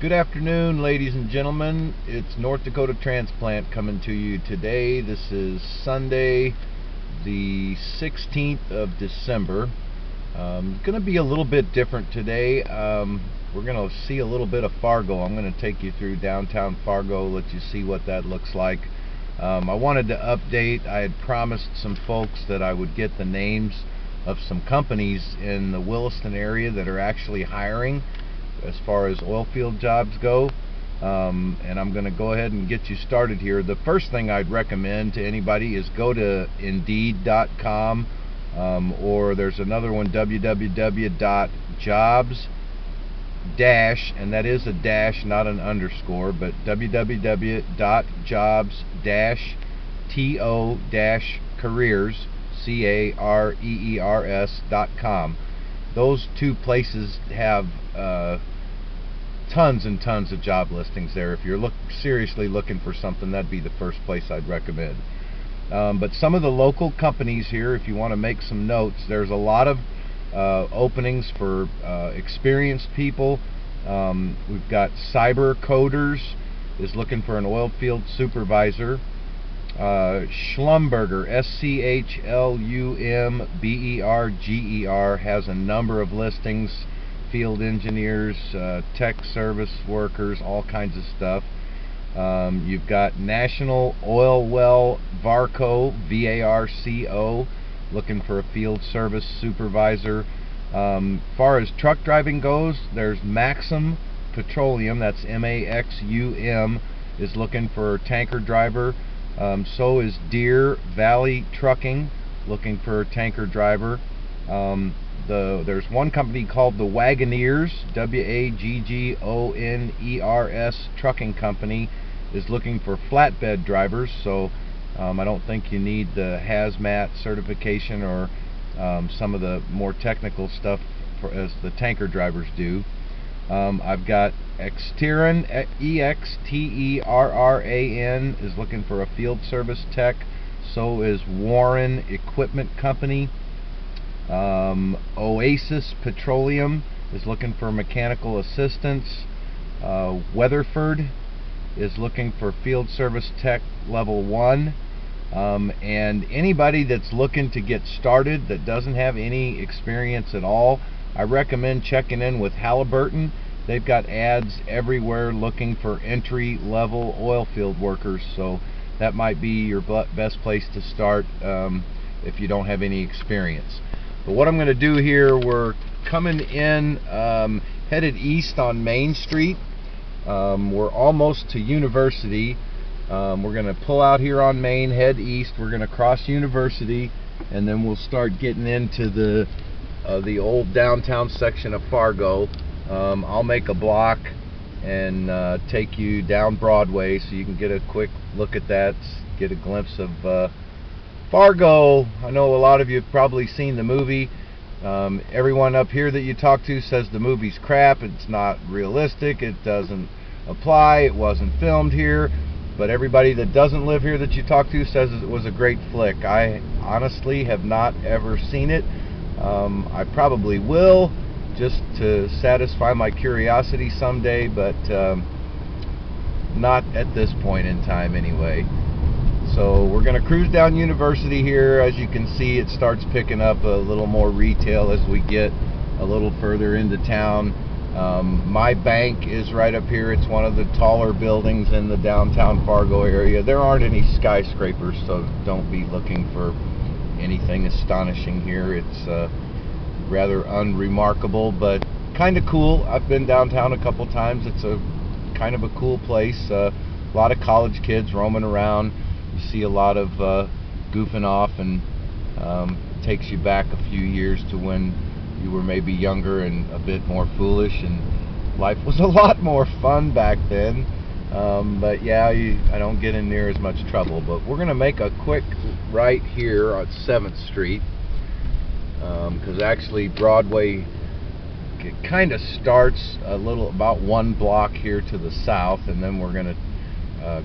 Good afternoon, ladies and gentlemen. It's North Dakota Transplant coming to you today. This is Sunday, the 16th of December. Going to be a little bit different today. We're going to see a little bit of Fargo. I'm going to take you through downtown Fargo, let you see what that looks like. I wanted to update. I had promised some folks that I would get the names of some companies in the Williston area that are actually hiring as far as oil field jobs go, and I'm going to go ahead and get you started here. The first thing I'd recommend to anybody is go to Indeed.com, or there's another one, www.jobs- and that is a dash, not an underscore, but www.jobs-to-careers, careers.com. Those two places have tons and tons of job listings there. If you're seriously looking for something, that'd be the first place I'd recommend. But some of the local companies here, if you want to make some notes, there's a lot of openings for experienced people. We've got Cyber Coders is looking for an oil field supervisor. Schlumberger, SCHLUMBERGER, has a number of listings. Field engineers, tech service workers, all kinds of stuff. You've got National Oil Well Varco, VARCO, looking for a field service supervisor. Far as truck driving goes, there's Maxim Petroleum, that's MAXUM, is looking for a tanker driver. So is Deer Valley Trucking, looking for a tanker driver. There's one company called the Wagoneers, WAGGONERS Trucking Company, is looking for flatbed drivers. So I don't think you need the hazmat certification or some of the more technical stuff as the tanker drivers do. I've got Exterran, EXTERRAN, is looking for a field service tech. So is Warren Equipment Company. Oasis Petroleum is looking for mechanical assistants. Weatherford is looking for field service tech level 1. And anybody that's looking to get started that doesn't have any experience at all, I recommend checking in with Halliburton. They've got ads everywhere looking for entry-level oil field workers, so that might be your best place to start if you don't have any experience. But what I'm going to do here, we're coming in headed east on Main Street. We're almost to University. We're going to pull out here on Main, head east. We're going to cross University, and then we'll start getting into the old downtown section of Fargo. I'll make a block and take you down Broadway so you can get a quick look at that, get a glimpse of Fargo. I know a lot of you have probably seen the movie. Everyone up here that you talk to says the movie's crap, it's not realistic, it doesn't apply, it wasn't filmed here. But everybody that doesn't live here that you talk to says it was a great flick. I honestly have not ever seen it. I probably will, just to satisfy my curiosity someday, but not at this point in time anyway. So we're going to cruise down University here. As you can see, it starts picking up a little more retail as we get a little further into town. My bank is right up here. It's one of the taller buildings in the downtown Fargo area. There aren't any skyscrapers, so don't be looking for anything astonishing here. It's rather unremarkable, but kind of cool. I've been downtown a couple times. It's a kind of a cool place. A lot of college kids roaming around. You see a lot of goofing off, and it takes you back a few years to when you were maybe younger and a bit more foolish, and life was a lot more fun back then. But yeah, I don't get in near as much trouble. But we're going to make a quick right here on 7th Street, because actually Broadway kind of starts a little about one block here to the south, and then we're going to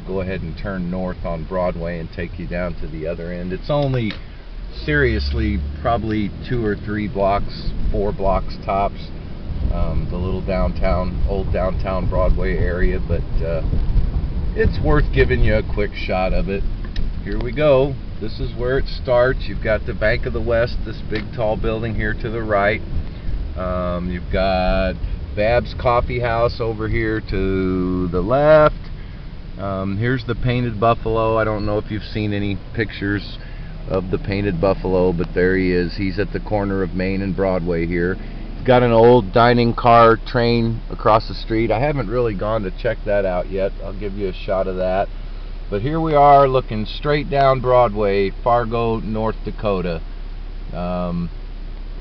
go ahead and turn north on Broadway and take you down to the other end. It's only seriously probably 2 or 3 blocks, 4 blocks tops. the little old downtown Broadway area, but it's worth giving you a quick shot of it. Here we go. This is where it starts. You've got the Bank of the West, this big tall building here to the right. You've got Bab's Coffee House over here to the left. Here's the Painted Buffalo. I don't know if you've seen any pictures of the Painted Buffalo, but there he is. He's at the corner of Main and Broadway here. He's got an old dining car train across the street. I haven't really gone to check that out yet. I'll give you a shot of that. But here we are looking straight down Broadway, Fargo, North Dakota. A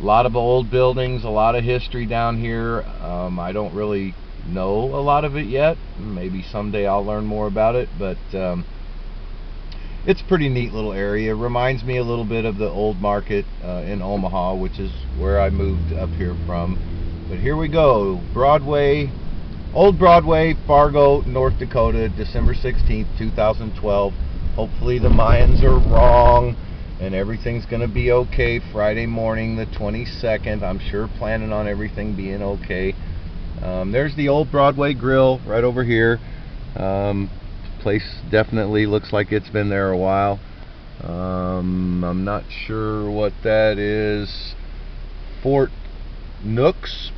lot of old buildings, a lot of history down here. I don't really know a lot of it yet. Maybe someday I'll learn more about it, but it's a pretty neat little area. Reminds me a little bit of the old market in Omaha, which is where I moved up here from. But here we go, Broadway, Old Broadway, Fargo, North Dakota, December 16th, 2012. Hopefully the Mayans are wrong and everything's going to be okay Friday morning, the 22nd. I'm sure planning on everything being okay. There's the Old Broadway Grill right over here. Place definitely looks like it's been there a while. I'm not sure what that is. Fort Knox.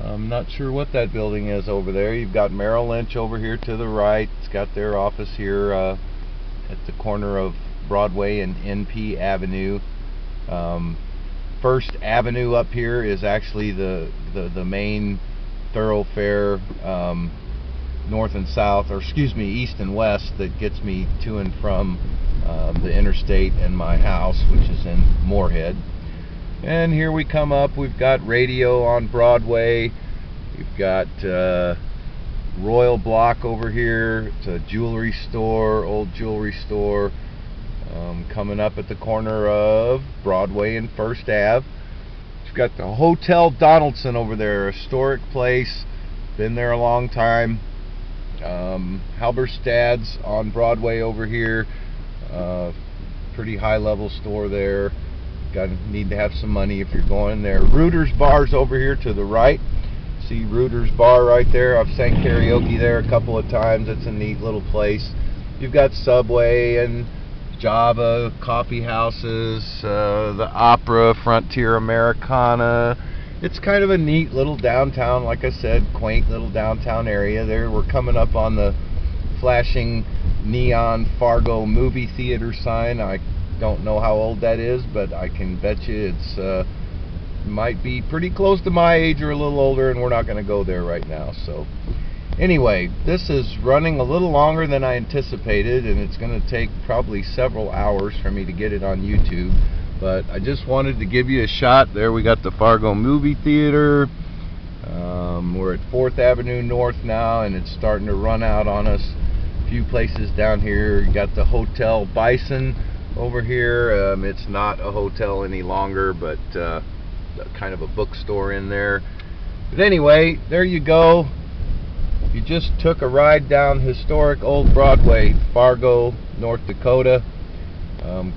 I'm not sure what that building is over there. You've got Merrill Lynch over here to the right. It's got their office here at the corner of Broadway and NP Avenue. First Avenue up here is actually the main thoroughfare, north and south, or excuse me, east and west, that gets me to and from the interstate and my house, which is in Moorhead. And here we come up. We've got Radio on Broadway. You've got Royal Block over here. It's a jewelry store, old jewelry store, coming up at the corner of Broadway and First Ave. You've got the Hotel Donaldson over there, a historic place, been there a long time. Halberstad's on Broadway over here, pretty high level store there. Need to have some money if you're going there. Reuter's Bar's over here to the right. See Reuter's Bar right there. I've sang karaoke there a couple of times. It's a neat little place. You've got Subway and Java, coffee houses, the Opera, Frontier Americana. It's kind of a neat little downtown, like I said, quaint little downtown area there. We're coming up on the flashing neon Fargo movie theater sign. I don't know how old that is, but I can bet you it's might be pretty close to my age or a little older, and we're not going to go there right now. So anyway, this is running a little longer than I anticipated, and it's going to take probably several hours for me to get it on YouTube, but I just wanted to give you a shot. There we got the Fargo movie theater. We're at 4th Avenue North now, and it's starting to run out on us. A few places down here. You got the Hotel Bison over here. It's not a hotel any longer, but kind of a bookstore in there. But anyway, there you go. You just took a ride down historic Old Broadway, Fargo, North Dakota.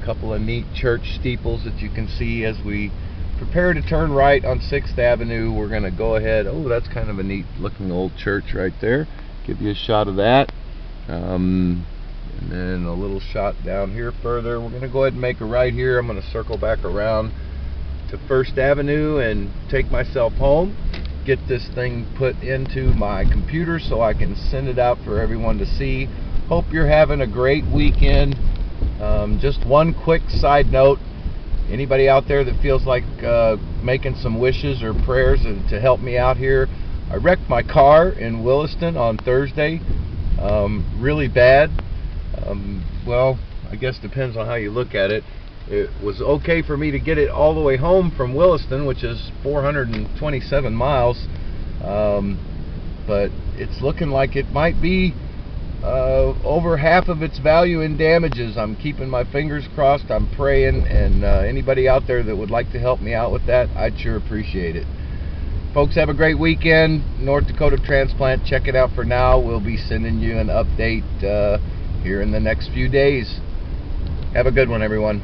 Couple of neat church steeples that you can see as we prepare to turn right on 6th Avenue. We're going to go ahead. Oh, that's kind of a neat looking old church right there. Give you a shot of that. And then a little shot down here further. We're going to go ahead and make a right here. I'm going to circle back around to 1st Avenue and take myself home. Get this thing put into my computer so I can send it out for everyone to see. Hope you're having a great weekend. Just one quick side note. Anybody out there that feels like making some wishes or prayers to help me out here, I wrecked my car in Williston on Thursday. Really bad. Well, I guess depends on how you look at it. It was okay for me to get it all the way home from Williston, which is 427 miles, but it's looking like it might be over half of its value in damages. I'm keeping my fingers crossed. I'm praying, and anybody out there that would like to help me out with that, I'd sure appreciate it. Folks, have a great weekend. North Dakota Transplant, check it out for now. We'll be sending you an update here in the next few days. Have a good one, everyone.